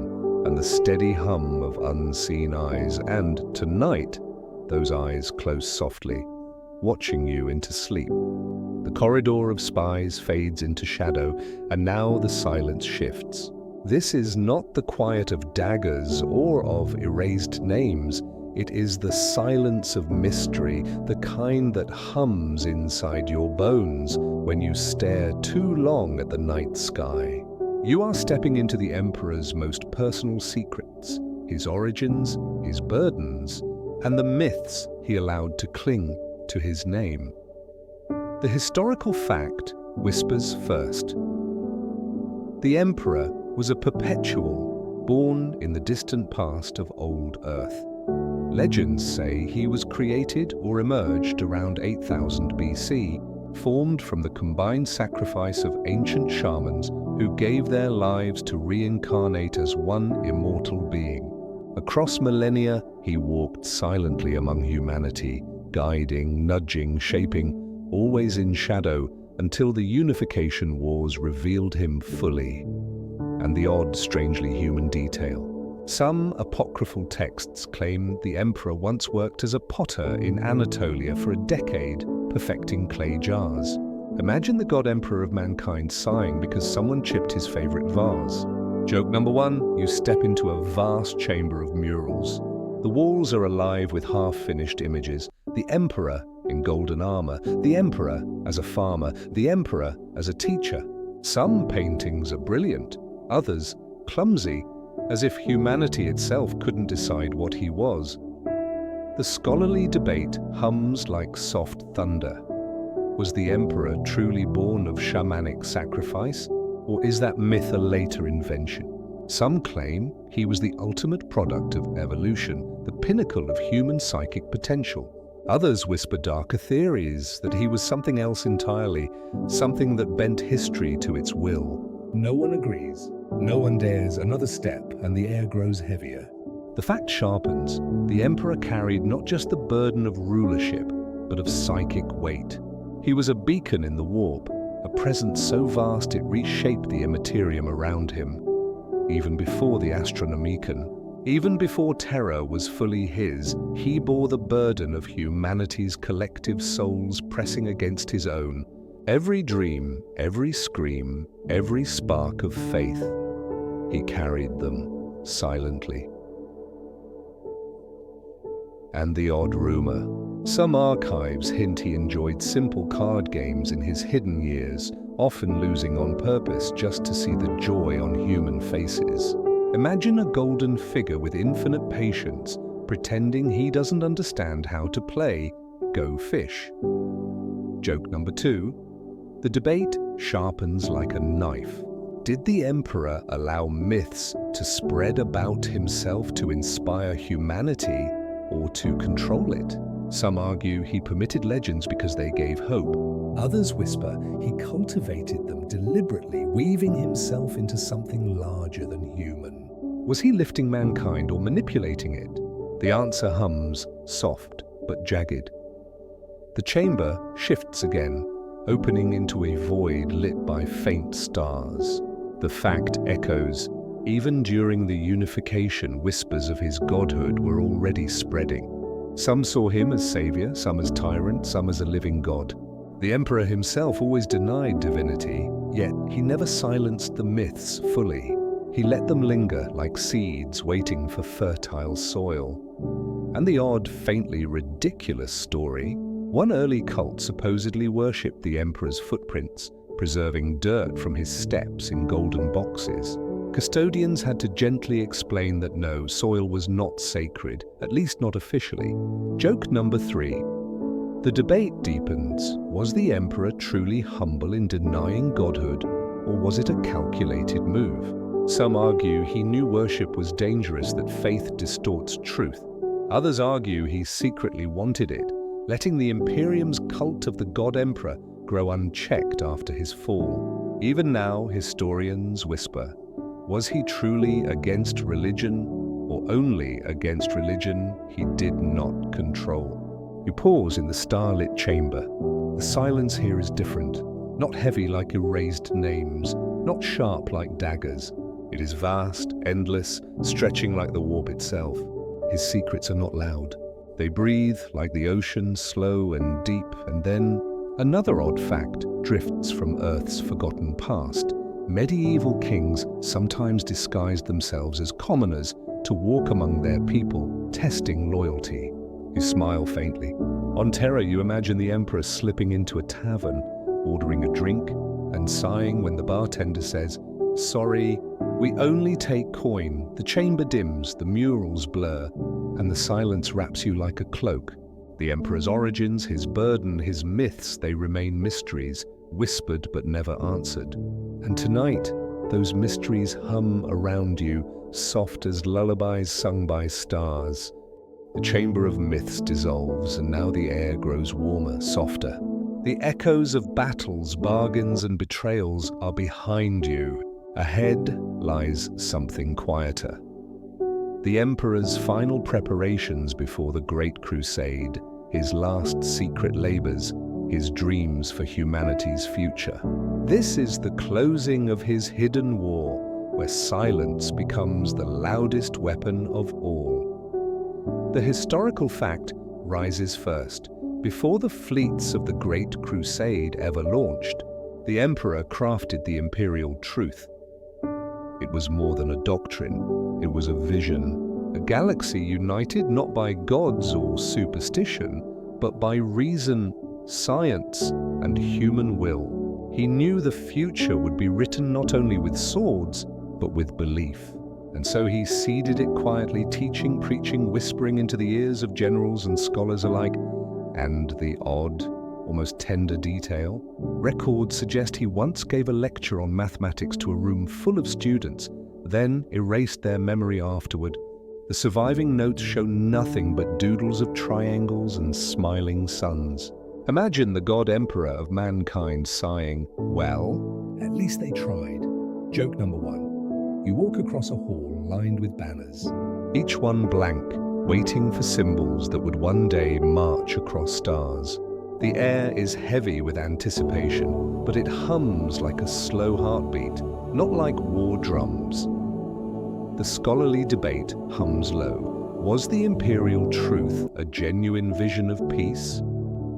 and the steady hum of unseen eyes. And tonight, those eyes close softly, watching you into sleep. The corridor of spies fades into shadow, and now the silence shifts. This is not the quiet of daggers or of erased names. It is the silence of mystery, the kind that hums inside your bones when you stare too long at the night sky. You are stepping into the Emperor's most personal secrets, his origins, his burdens, and the myths he allowed to cling to his name. The historical fact whispers first. The Emperor was a perpetual, born in the distant past of old Earth. Legends say he was created or emerged around 8000 BC, formed from the combined sacrifice of ancient shamans who gave their lives to reincarnate as one immortal being. Across millennia, he walked silently among humanity, guiding, nudging, shaping, always in shadow, until the Unification Wars revealed him fully. And the odd, strangely human detail. Some apocryphal texts claim the Emperor once worked as a potter in Anatolia for a decade, perfecting clay jars. Imagine the God Emperor of mankind sighing because someone chipped his favorite vase. Joke number 1, you step into a vast chamber of murals. The walls are alive with half-finished images. The Emperor in golden armor, the Emperor as a farmer, the Emperor as a teacher. Some paintings are brilliant, others clumsy, as if humanity itself couldn't decide what he was. The scholarly debate hums like soft thunder. Was the Emperor truly born of shamanic sacrifice, or is that myth a later invention? Some claim he was the ultimate product of evolution, the pinnacle of human psychic potential. Others whisper darker theories, that he was something else entirely, something that bent history to its will. No one agrees. No one dares another step, and the air grows heavier. The fact sharpens. The Emperor carried not just the burden of rulership, but of psychic weight. He was a beacon in the warp, a presence so vast it reshaped the immaterium around him. Even before the Astronomicon, even before Terra was fully his, he bore the burden of humanity's collective souls pressing against his own. Every dream, every scream, every spark of faith, he carried them silently. and the odd rumor. Some archives hint he enjoyed simple card games in his hidden years, often losing on purpose just to see the joy on human faces. Imagine a golden figure with infinite patience, pretending he doesn't understand how to play Go Fish. Joke number 2. The debate sharpens like a knife. Did the Emperor allow myths to spread about himself to inspire humanity or to control it? Some argue he permitted legends because they gave hope. Others whisper he cultivated them deliberately, weaving himself into something larger than human. Was he lifting mankind or manipulating it? The answer hums, soft but jagged. The chamber shifts again, opening into a void lit by faint stars. The fact echoes. Even during the unification, whispers of his godhood were already spreading. Some saw him as savior, some as tyrant, some as a living god. The Emperor himself always denied divinity, yet he never silenced the myths fully. He let them linger like seeds waiting for fertile soil. And the odd, faintly ridiculous story, one early cult supposedly worshipped the Emperor's footprints, preserving dirt from his steps in golden boxes. Custodians had to gently explain that no, soil was not sacred, at least not officially. Joke number 3. The debate deepens. Was the Emperor truly humble in denying godhood, or was it a calculated move? Some argue he knew worship was dangerous, that faith distorts truth. Others argue he secretly wanted it, letting the Imperium's cult of the God Emperor grow unchecked after his fall. Even now, historians whisper, was he truly against religion, or only against religion he did not control? You pause in the starlit chamber. The silence here is different, not heavy like erased names, not sharp like daggers. It is vast, endless, stretching like the warp itself. His secrets are not loud. They breathe like the ocean, slow and deep, and then another odd fact drifts from Earth's forgotten past. Medieval kings sometimes disguised themselves as commoners to walk among their people, testing loyalty. You smile faintly. On Terra, you imagine the Emperor slipping into a tavern, ordering a drink, and sighing when the bartender says, "Sorry, we only take coin." The chamber dims, the murals blur, and the silence wraps you like a cloak. The Emperor's origins, his burden, his myths, they remain mysteries, whispered but never answered. And tonight, those mysteries hum around you, soft as lullabies sung by stars. The chamber of myths dissolves, and now the air grows warmer, softer. The echoes of battles, bargains, and betrayals are behind you. Ahead lies something quieter. The Emperor's final preparations before the Great Crusade, his last secret labors, his dreams for humanity's future. This is the closing of his hidden war, where silence becomes the loudest weapon of all. The historical fact rises first. Before the fleets of the Great Crusade ever launched, the Emperor crafted the Imperial Truth. It was more than a doctrine, it was a vision, a galaxy united not by gods or superstition, but by reason, science, and human will. He knew the future would be written not only with swords, but with belief. And so he seeded it quietly, teaching, preaching, whispering into the ears of generals and scholars alike. And the odd, almost tender detail. Records suggest he once gave a lecture on mathematics to a room full of students, then erased their memory afterward. The surviving notes show nothing but doodles of triangles and smiling suns. Imagine the God Emperor of mankind sighing, "Well, at least they tried." Joke number 1. You walk across a hall lined with banners, each one blank, waiting for symbols that would one day march across stars. The air is heavy with anticipation, but it hums like a slow heartbeat, not like war drums. The scholarly debate hums low. Was the Imperial Truth a genuine vision of peace,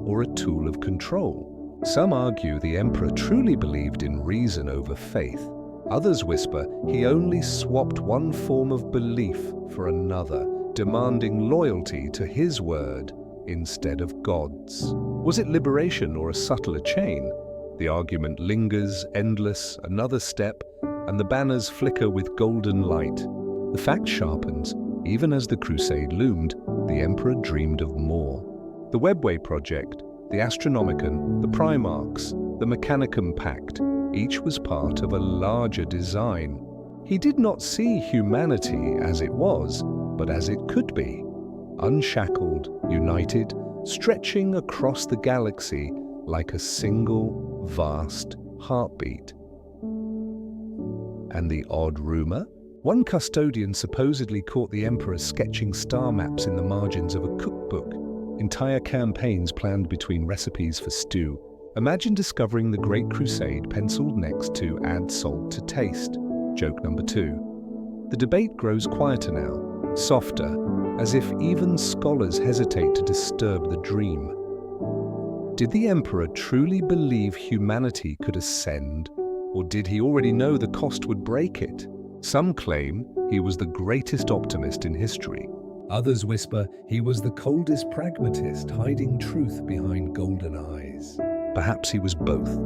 or a tool of control? Some argue the Emperor truly believed in reason over faith. Others whisper he only swapped one form of belief for another, demanding loyalty to his word instead of God's. Was it liberation or a subtler chain? The argument lingers, endless, another step, and the banners flicker with golden light. The fact sharpens. Even as the crusade loomed, the Emperor dreamed of more. The Webway Project, the Astronomicon, the Primarchs, the Mechanicum Pact, each was part of a larger design. He did not see humanity as it was, but as it could be. Unshackled, united, stretching across the galaxy like a single, vast heartbeat. And the odd rumor? One custodian supposedly caught the Emperor sketching star maps in the margins of a cookbook, entire campaigns planned between recipes for stew. Imagine discovering the Great Crusade penciled next to "add salt to taste." Joke number 2. The debate grows quieter now, softer, as if even scholars hesitate to disturb the dream. Did the Emperor truly believe humanity could ascend, or did he already know the cost would break it? Some claim he was the greatest optimist in history. Others whisper he was the coldest pragmatist, hiding truth behind golden eyes. Perhaps he was both.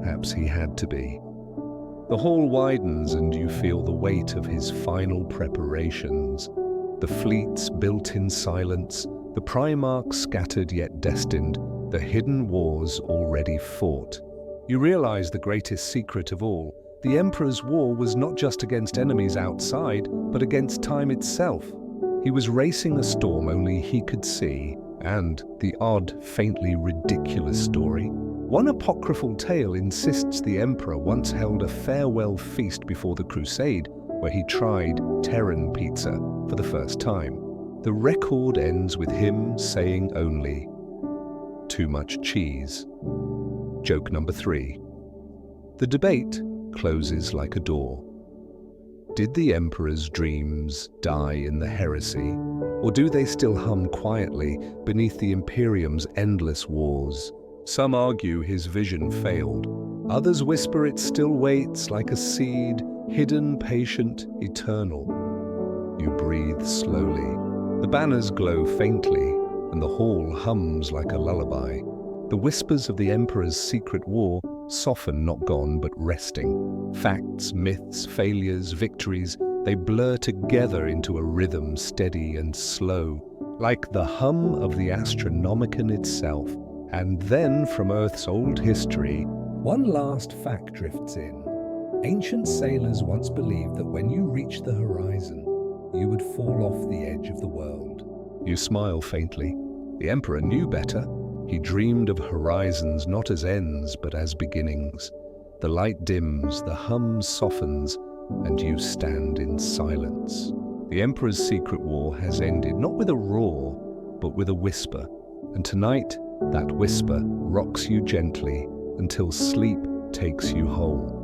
Perhaps he had to be. The hall widens and you feel the weight of his final preparations. The fleets built in silence, the Primarchs scattered yet destined, the hidden wars already fought. You realize the greatest secret of all. The Emperor's war was not just against enemies outside, but against time itself. He was racing a storm only he could see, and the odd, faintly ridiculous story. One apocryphal tale insists the Emperor once held a farewell feast before the Crusade, where he tried Terran pizza for the first time. The record ends with him saying only, "Too much cheese." Joke number 3. The debate closes like a door. Did the Emperor's dreams die in the heresy, or do they still hum quietly beneath the Imperium's endless wars? Some argue his vision failed. Others whisper it still waits like a seed, hidden, patient, eternal. You breathe slowly. The banners glow faintly, and the hall hums like a lullaby. The whispers of the Emperor's secret war soften, not gone, but resting. Facts, myths, failures, victories, they blur together into a rhythm steady and slow, like the hum of the Astronomicon itself. And then, from Earth's old history, one last fact drifts in. Ancient sailors once believed that when you reached the horizon, you would fall off the edge of the world. You smile faintly. The Emperor knew better. He dreamed of horizons not as ends, but as beginnings. The light dims, the hum softens, and you stand in silence. The Emperor's secret war has ended, not with a roar, but with a whisper. And tonight, that whisper rocks you gently until sleep takes you whole.